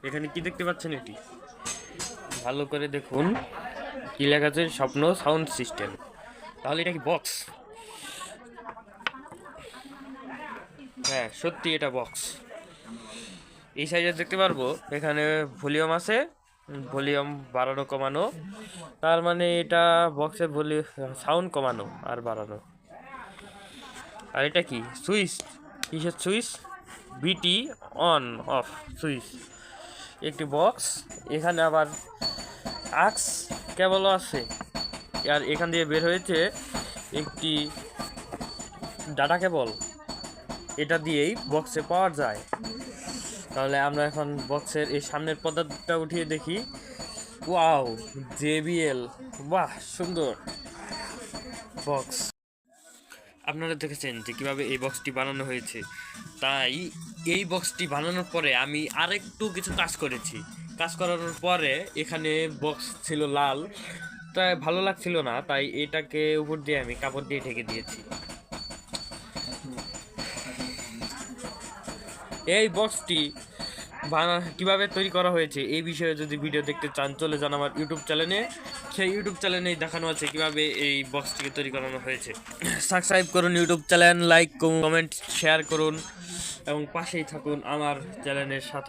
এখানে কি দেখতে পাচ্ছেন? এটি ভালো করে দেখুন, কি লেখা আছে? স্বপ্ন সাউন্ড সিস্টেম। তাহলে এটা কি বক্স? হ্যাঁ, সত্যি এটা বক্স। এই সাইডে দেখতে পারবো এখানে ভলিউম আছে, ভলিউম বাড়ানো কমানো। তার মানে এটা বক্সের সাউন্ড কমানো আর বাড়ানো। আর এটা কি সুইচ? কিসের সুইচ? বিটি অন অফ সুইচ। একটি বক্স, এখানে আবার আক্স কেবলও আছে। আর এখান দিয়ে বের হয়েছে একটি ডাটা কেবল, এটা দিয়েই বক্সে পাওয়া যায়। তাহলে আমরা এখন বক্সের এই সামনের পর্দাটা উঠিয়ে দেখি। ওয়াও, জেবিএল, বাহ সুন্দর বক্স। আপনারা দেখেছেন যে কীভাবে এই বক্সটি বানানো হয়েছে। তাই এই বক্সটি বানানোর পরে আমি আরেকটু কিছু কাজ করেছি। কাজ করানোর পরে এখানে বক্স ছিল লাল, তাই ভালো লাগছিল না, তাই এটাকে উপর দিয়ে আমি কাপড় দিয়ে ঢেকে দিয়েছি। এই বক্সটি কিভাবে তৈরি করা হয়েছে এই বিষয়ে যদি ভিডিও দেখতে চান, চলে যান আমার ইউটিউব চ্যানেলে। সেই ইউটিউব চ্যানেলেই দেখানো আছে কিভাবে এই বক্সটিকে তৈরি করানো হয়েছে। সাবস্ক্রাইব করুন YouTube channel, like comment share করুন এবং পাশেই থাকুন আমার চ্যানেলের সাথে।